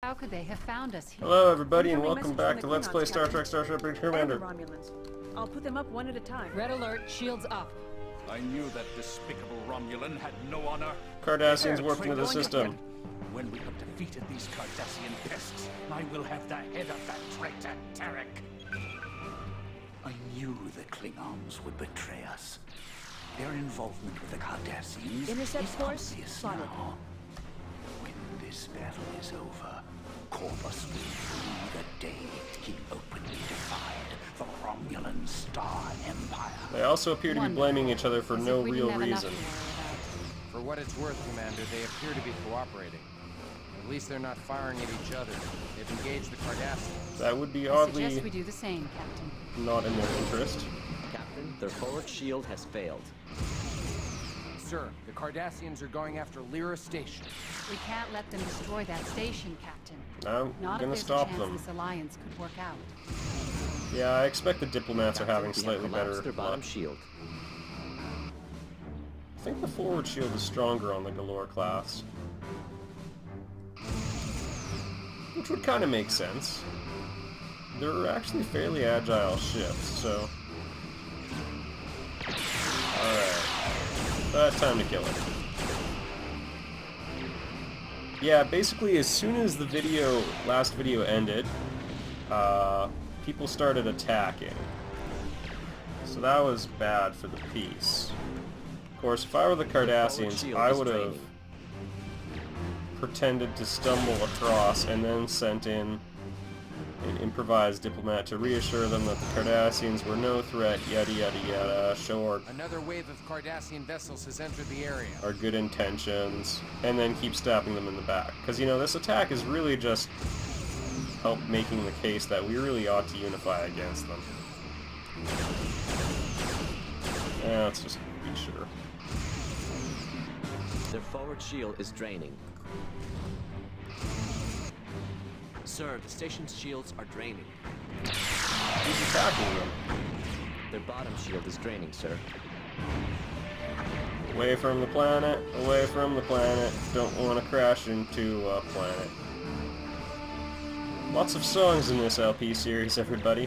How could they have found us here? Hello everybody and welcome back to Let's Play Star Trek Starship Commander. Romulans. I'll put them up one at a time. Red alert, shields up. I knew that despicable Romulan had no honor. Cardassians warped into the system. When we have defeated these Cardassian pests, I will have the head of that traitor, Tarek. I knew the Klingons would betray us. Their involvement with the Cardassians Intercept is force obvious spotted. now. When this battle is over, Corvus will rue the day he openly defied the Romulan Star Empire. They also appear to be blaming each other for no real reason. For what it's worth, Commander, they appear to be cooperating. At least they're not firing at each other. They've engaged the Cardassians. That would be I oddly suggest we do the same, Captain. not in their interest. Captain, their forward shield has failed. Sir, the Cardassians are going after Lyra Station. We can't let them destroy that station, Captain. I'm Not gonna if there's stop a chance them. this alliance could work out. Yeah, I expect the diplomats are having We have slightly better collapsed their bottom luck. shield. I think the forward shield is stronger on the Galore class. Which would kind of make sense. They're actually fairly agile ships, so... Alright. Time to kill it. Yeah, basically as soon as the last video ended, people started attacking. So that was bad for the peace. Of course, if I were the Cardassians, I would have pretended to stumble across and then sent in an improvised diplomat to reassure them that the Cardassians were no threat, yada yada yada, show Another wave of Cardassian vessels has entered the area. our good intentions, and then keep stabbing them in the back. Because, you know, this attack is really just help making the case that we really ought to unify against them. Yeah, let's just be sure. Their forward shield is draining. Sir, the station's shields are draining. Who's attacking them? Their bottom shield is draining, sir. Away from the planet, away from the planet. Don't want to crash into a planet. Lots of songs in this LP series, everybody.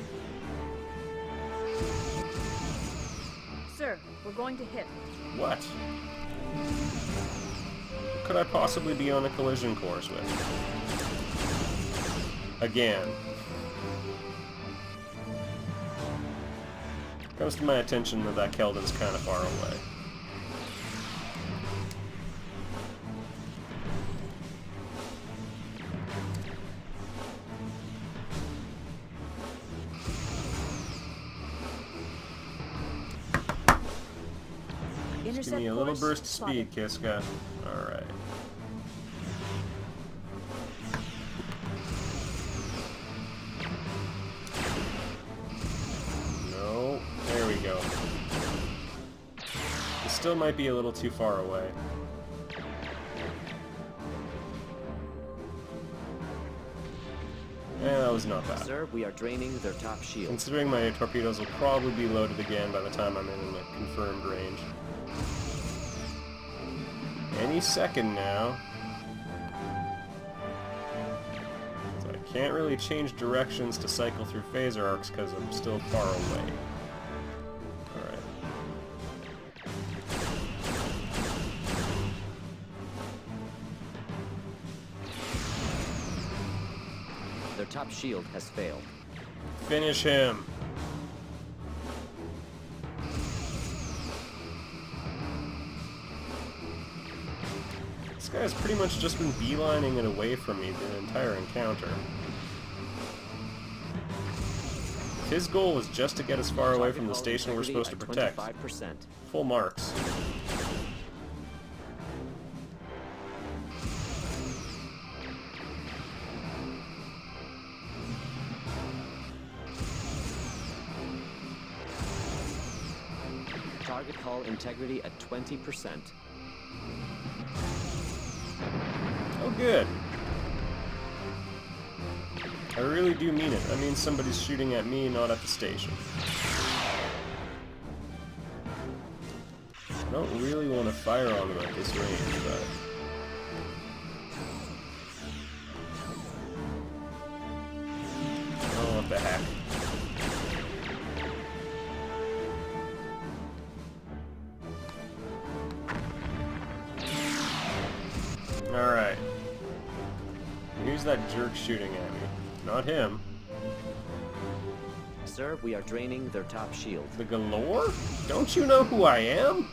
Sir, we're going to hit. What? What could I possibly be on a collision course with? Again. Comes to my attention that Keldon's kind of far away. Just give me a little burst of speed, Kiska. Alright. No. There we go. It still might be a little too far away. Yeah, that was not bad. Sir, we are draining their top shield. Considering my torpedoes will probably be loaded again by the time I'm in the confirmed range. Any second now. So I can't really change directions to cycle through phaser arcs because I'm still far away. Alright. Their top shield has failed. Finish him! This guy's pretty much just been beelining it away from me the entire encounter. His goal was just to get as far away from the station we're supposed to protect. 25%. Full marks. Target hull integrity at 20%. Oh, good. I really do mean it. That means somebody's shooting at me, not at the station. I don't really want to fire on them at this range, but... Who's that jerk shooting at me? Not him. Sir, we are draining their top shield. The Galore? Don't you know who I am?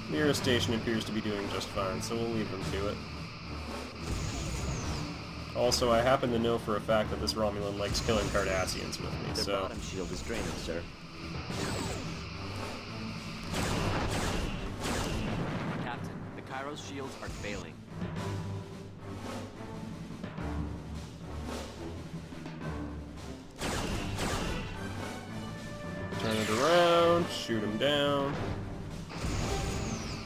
Nearest station appears to be doing just fine, so we'll leave them to it. Also, I happen to know for a fact that this Romulan likes killing Cardassians with me, Their so... bottom shield is draining, sir. Captain, the Kairos shields are failing. Turn it around, shoot him down.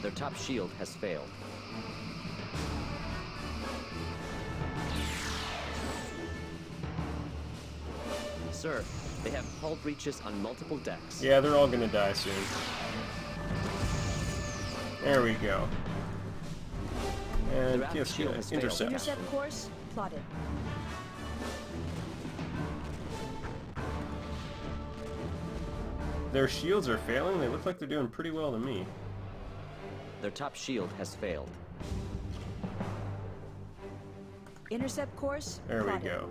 Their top shield has failed. Sir, they have hull breaches on multiple decks. Yeah, they're all gonna die soon. There we go. And Their aft yes, shield has failed. intercept. Intercept course plotted. Their shields are failing? They look like they're doing pretty well to me. Their top shield has failed. Intercept course There we plotted. go.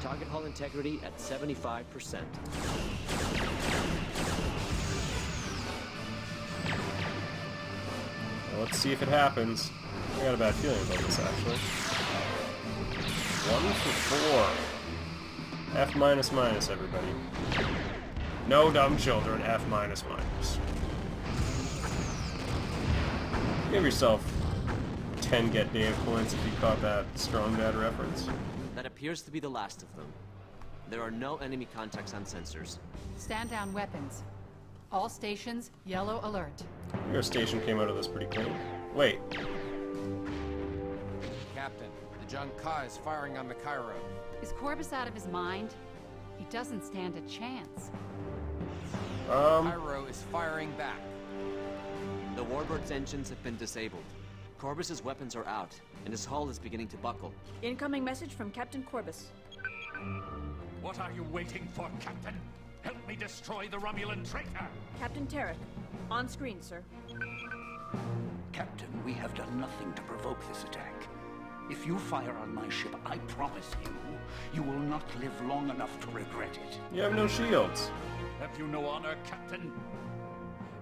Target hull integrity at 75%. Well, let's see if it happens. I got a bad feeling about this, actually. 1 for 4. F minus minus, everybody. No dumb children, F minus minus. Give yourself 10 Get Dave points if you caught that Strong Dad reference. That appears to be the last of them. There are no enemy contacts on sensors. Stand down weapons. All stations, yellow alert. Your station came out of this pretty clean. Wait. Captain, the Junkai is firing on the Cairo. Is Corbus out of his mind? He doesn't stand a chance. Cairo is firing back. The Warbird's engines have been disabled. Corbus's weapons are out, and his hull is beginning to buckle. Incoming message from Captain Corbus. What are you waiting for, Captain? Help me destroy the Romulan traitor! Captain Tarek. On screen, sir. Captain, we have done nothing to provoke this attack. If you fire on my ship, I promise you will not live long enough to regret it. You have no shields. Have you no honor, Captain?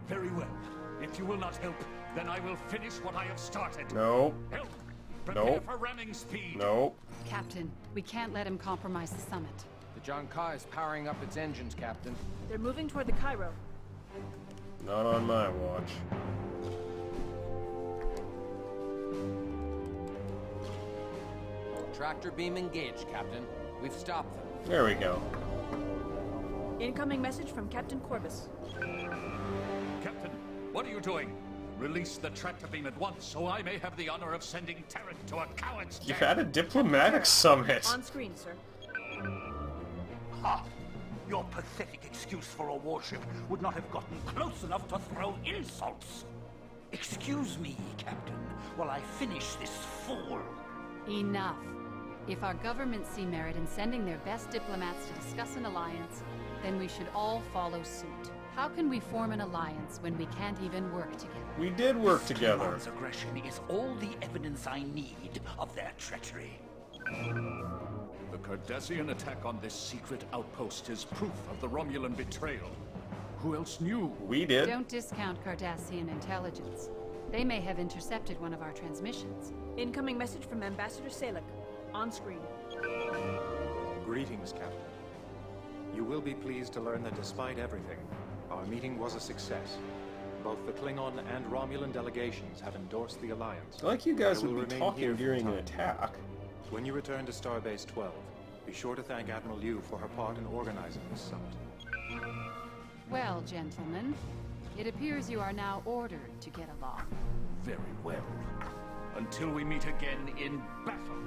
Very well. If you will not help, then I will finish what I have started. No. Help! Prepare Nope. for ramming speed! No. Captain, we can't let him compromise the summit. The Junkai is powering up its engines, Captain. They're moving toward the Cairo. Not on my watch. Tractor beam engaged, Captain. We've stopped them. There we go. Incoming message from Captain Corbus. Captain, what are you doing? Release the tractor beam at once, so I may have the honor of sending Tarek to a coward's You've death. had a diplomatic summit. On screen, sir. Ha! Your pathetic excuse for a warship would not have gotten close enough to throw insults. Excuse me, Captain, while I finish this fool. Enough. If our governments see merit in sending their best diplomats to discuss an alliance, then we should all follow suit. How can we form an alliance when we can't even work together? We did work together. Klingons' aggression is all the evidence I need of their treachery. The Cardassian attack on this secret outpost is proof of the Romulan betrayal. Who else knew? We did. Don't discount Cardassian intelligence. They may have intercepted one of our transmissions. Incoming message from Ambassador Salek. On screen. Greetings, Captain. You will be pleased to learn that despite everything, our meeting was a success. Both the Klingon and Romulan delegations have endorsed the alliance. I like you guys I will would be remain here talking for during an time. attack. When you return to Starbase 12, be sure to thank Admiral Yu for her part in organizing this summit. Well, gentlemen, it appears you are now ordered to get along. Very well. Until we meet again in battle.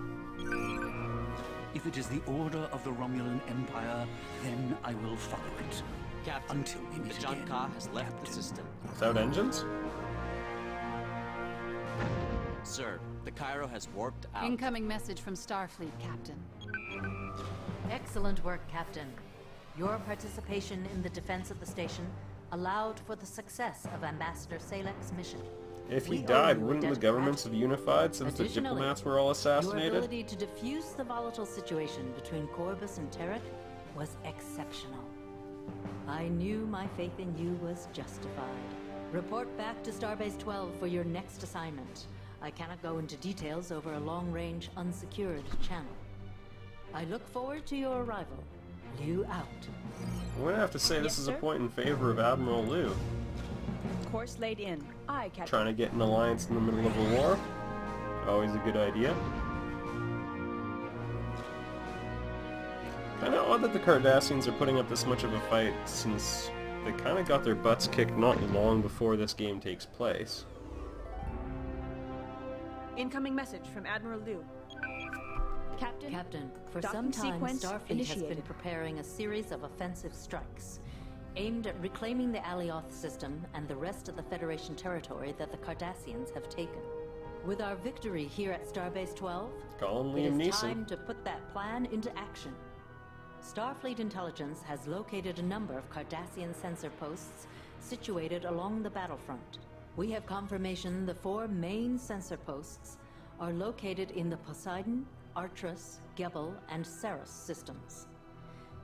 If it is the order of the Romulan Empire, then I will follow it. Captain, Until we meet the John again, Ka has left the Captain. system. Without engines? Sir, the Cairo has warped out. Incoming message from Starfleet, Captain. Excellent work, Captain. Your participation in the defense of the station allowed for the success of Ambassador Salek's mission. If We he owe died, you a wouldn't debt the of governments have gratitude. unified since the Additionally, diplomats were all Your assassinated? ability to diffuse the volatile situation between Corbus and Tarek was exceptional. I knew my faith in you was justified. Report back to Starbase 12 for your next assignment. I cannot go into details over a long-range, unsecured channel. I look forward to your arrival. Liu out. I'm gonna have to say this Yes, is a sir? point in favor of Admiral Liu. Course laid in. Aye, Captain. Trying to get an alliance in the middle of a war. Always a good idea. Kinda odd that the Cardassians are putting up this much of a fight since they kinda got their butts kicked not long before this game takes place. Incoming message from Admiral Liu. Captain, for Docking some time sequence Starfleet has been initiated. preparing a series of offensive strikes aimed at reclaiming the Alioth system and the rest of the Federation territory that the Cardassians have taken. With our victory here at Starbase 12, Call him it Liam is time Neeson. to put that plan into action. Starfleet intelligence has located a number of Cardassian sensor posts situated along the battlefront. We have confirmation the 4 main sensor posts are located in the Poseidon, Artrus, Gebel, and Ceres systems.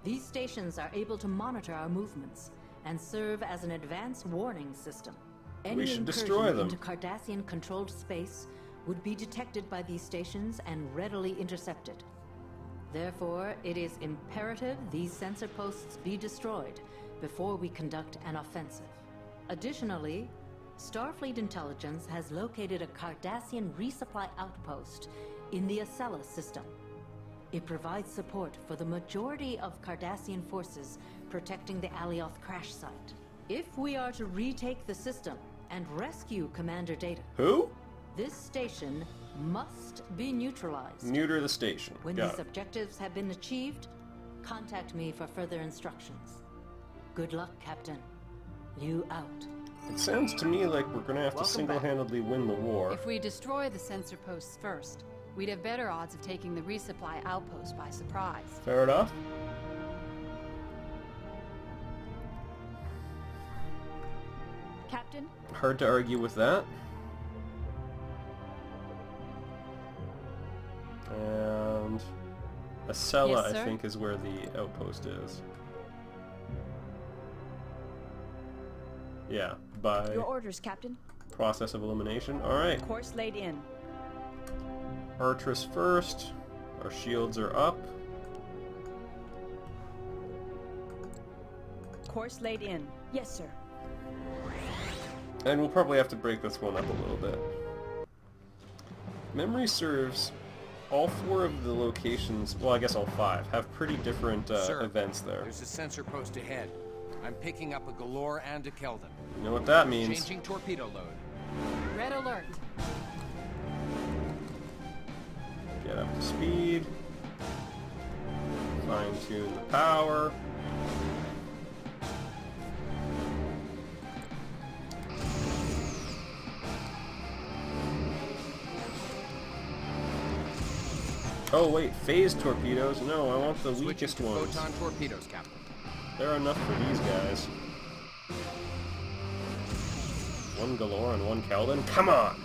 These stations are able to monitor our movements and serve as an advance warning system. Any should incursion destroy them. into Cardassian-controlled space would be detected by these stations and readily intercepted. Therefore, it is imperative these sensor posts be destroyed before we conduct an offensive. Additionally, Starfleet intelligence has located a Cardassian resupply outpost in the Acela system. It provides support for the majority of Cardassian forces protecting the Alioth crash site. If we are to retake the system and rescue Commander Data, Who? this station must be neutralized. Neuter the station. When Got these it. objectives have been achieved, contact me for further instructions. Good luck, Captain. Liu out. It sounds to me like we're gonna have to Welcome single-handedly win the war. If we destroy the sensor posts first, we'd have better odds of taking the resupply outpost by surprise. Fair enough. Captain, Hard to argue with that. And Acela, Yes, I sir? think, is where the outpost is. Yeah, by your orders, Captain. process of elimination. Alright, Course laid in. Artrus first. Our shields are up. Course laid in. Yes, sir. And we'll probably have to break this one up a little bit. Memory serves, all 4 of the locations, well I guess all 5, have pretty different Sir, events there. There's a sensor post ahead. I'm picking up a Galore and a Keldon. You know what that means. Changing torpedo load. Red alert. Get up to speed. Fine-tune the power. Oh wait, phase torpedoes? No, I want the Switching weakest to ones. photon torpedoes, Captain. There are enough for these guys. 1 Galore and 1 Keldon? Come on!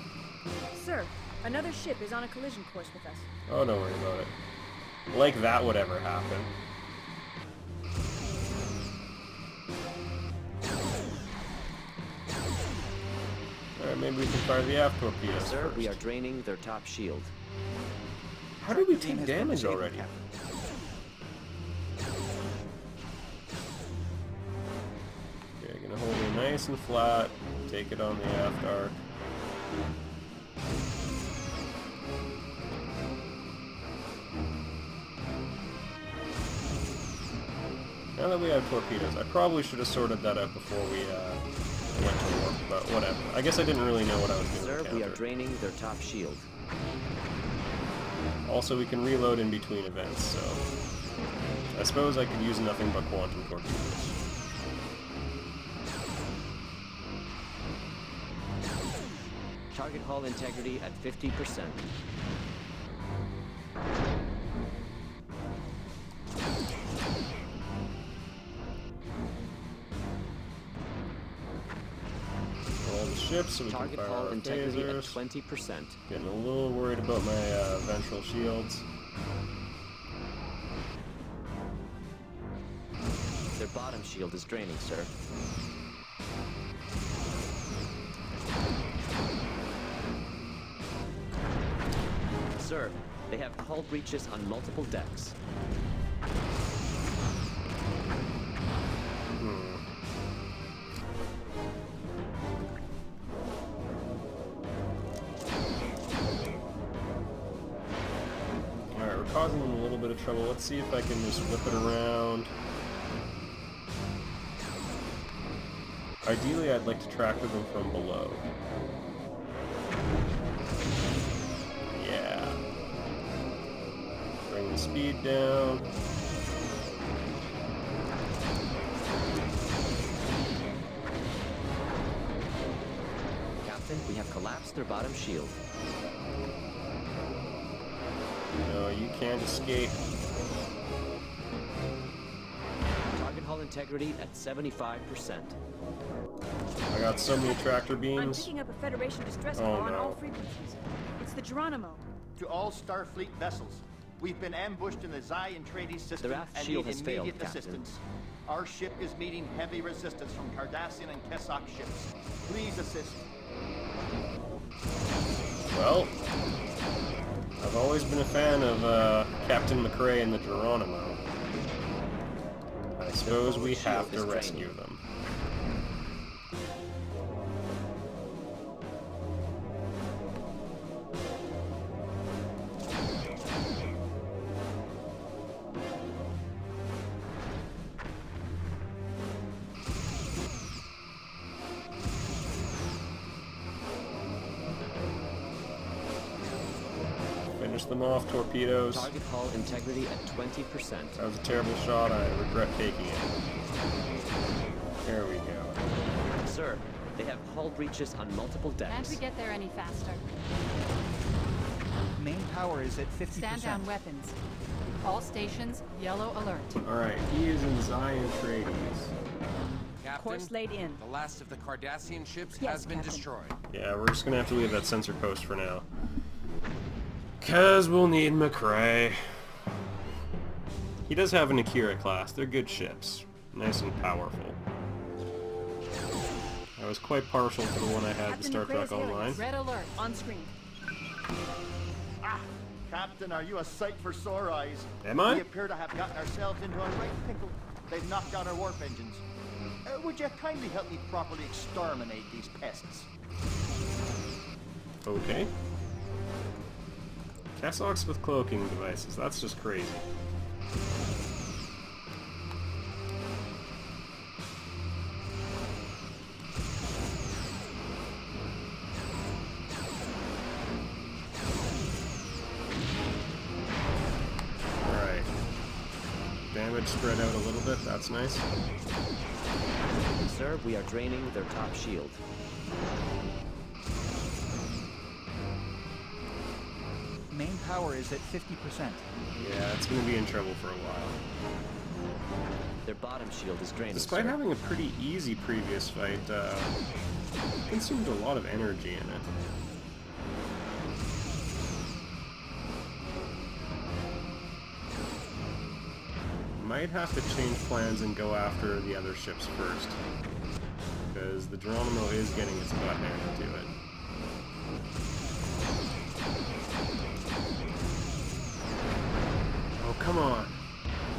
Sir, another ship is on a collision course with us. Oh, don't worry about it. Like that would ever happen. Alright, maybe we can fire the aft torpedoes Sir, first. we are draining their top shield. How did we Team take has been damage disabled, already? Captain. Okay, gonna hold it nice and flat. Take it on the aft arc. Now that we have torpedoes, I probably should have sorted that out before we went to war, but whatever. I guess I didn't really know what I was doing. Sir, to we are counter. draining their top shield. Also, we can reload in between events, so I suppose I could use nothing but quantum torpedoes. Target hull integrity at 50%. All the ships, so we Target can fire hull our integrity at phasers. 20%. Getting a little worried about my ventral shields. Their bottom shield is draining, sir. Sir, they have hull breaches on multiple decks. Alright, we're causing them a little bit of trouble. Let's see if I can just whip it around. Ideally, I'd like to track them from below. Yeah. Bring the speed down. Captain, we have collapsed their bottom shield. No, you can't escape. Target hull integrity at 75%. I got so many tractor I'm beams. picking up a Federation distress Oh, call on no. all frequencies. It's the Geronimo. To all Starfleet vessels, we've been ambushed in the Zion Trades system The raft and shield need has failed, immediate Captain. assistance. Our ship is meeting heavy resistance from Cardassian and Kessock ships. Please assist. Well, I've always been a fan of Captain McRae and the Geronimo. I suppose we have to rescue them. Finish them off, torpedoes. Target hull integrity at 20%. That was a terrible shot. I regret taking it. There we go. Sir, they have hull breaches on multiple decks. Can't we get there any faster? Main power is at 50%. Stand down weapons. All stations, yellow alert. Alright, he is in Zion Trades. Captain, Course laid in. the last of the Cardassian ships Yes, has been Captain. destroyed. Yeah, we're just gonna have to leave that sensor post for now. 'Cause we'll need McRae. He does have an Akira class. They're good ships. Nice and powerful. I was quite partial to the one I had in Captain Star McRae Trek is hailing Online. us. Red alert. On screen. Ah, Captain, are you a sight for sore eyes? Am I? We appear to have gotten ourselves into a right pickle. They've knocked out our warp engines. Would you kindly help me properly exterminate these pests? Okay. Cassocks with cloaking devices. That's just crazy. Alright. Damage spread out a little bit. That's nice. Sir, we are draining their top shield. Main power is at 50%. Yeah, it's going to be in trouble for a while. Their bottom shield is draining, Despite sir. having a pretty easy previous fight, consumed a lot of energy in it. Might have to change plans and go after the other ships first. Because the Geronimo is getting its butt handed to it. Oh, come on.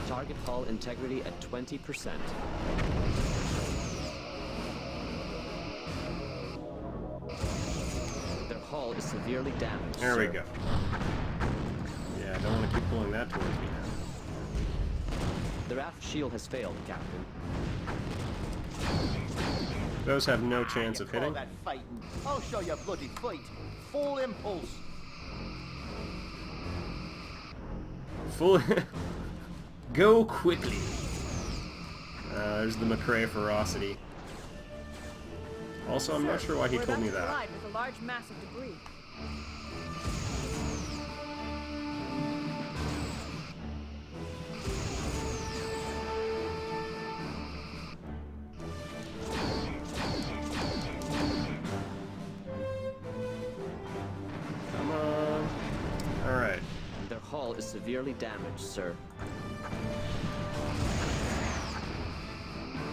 Target hull integrity at 20%. Their hull is severely damaged, There we sir. go. Yeah, I don't want to keep pulling that towards me now. Their aft shield has failed, Captain. Those have no chance of Call hitting. that fighting. I'll show you a bloody fight. Full impulse. Full... Go quickly! There's the McCrae ferocity. Also, I'm not sure why he We're told me about to that. collide with a large mass of debris. Come on. Alright. Their hull is severely damaged, sir.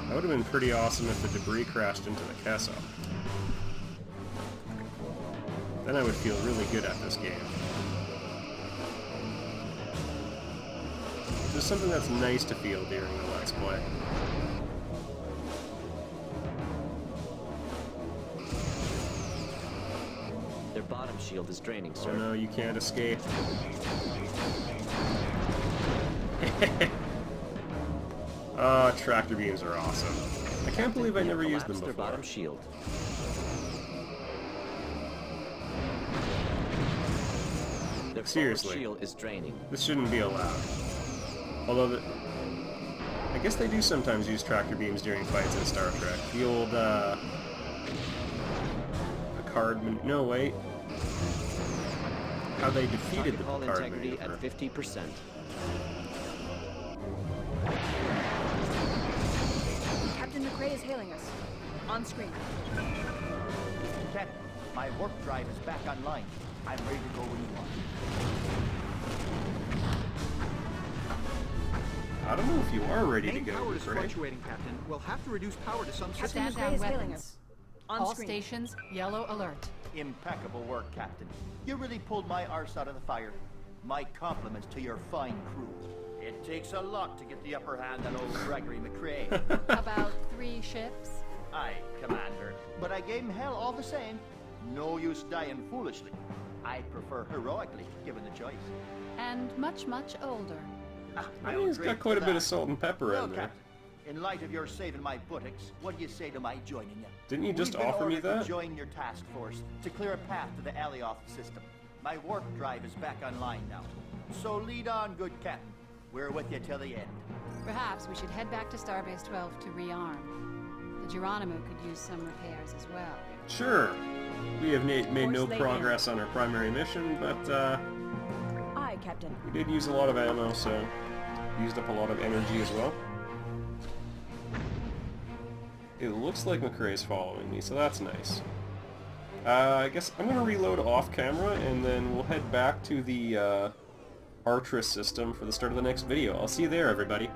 That would have been pretty awesome if the debris crashed into the Kessa. Then I would feel really good at this game. This is something that's nice to feel during the Let's Play. Their bottom shield is draining, sir. Oh no, you can't escape. Tractor beams are awesome. I can't believe I never used them Their before. bottom shield. Their Seriously. forward shield is draining. This shouldn't be allowed. Although, I guess they do sometimes use tractor beams during fights in Star Trek. The old, Picard... No, wait. How they defeated the Hull Picard integrity maneuver. at 50%. Captain McCrae is hailing us. On screen. Captain, my warp drive is back online. I'm ready to go when you are. I don't know if you are ready to Main go, power is McCrae. fluctuating, Captain. We'll have to reduce power to some Captain systems. Stand McCrae down is hailing weapons. us. On All screen. stations, yellow alert. Impeccable work, Captain. You really pulled my arse out of the fire. My compliments to your fine crew. It takes a lot to get the upper hand on old Gregory McCrae. About 3 ships. Aye, Commander. But I gave him hell all the same. No use dying foolishly. I prefer heroically, given the choice. And much, much older. I think he's got quite a bit of salt and pepper Well, in there. Captain, in light of your saving my buttocks, what do you say to my joining you? Didn't you just We've been offer me ordered to that? join your task force to clear a path to the Alioth system. My warp drive is back online now. So lead on, good Captain. We're with you till the end. Perhaps we should head back to Starbase 12 to rearm. The Geronimo could use some repairs as well. Sure. We have made no course they progress on our primary mission, but Aye, Captain. we did use a lot of ammo, so used up a lot of energy as well. It looks like McCrae's following me, so that's nice. I guess I'm going to reload off camera, and then we'll head back to the Artris system for the start of the next video. I'll see you there, everybody.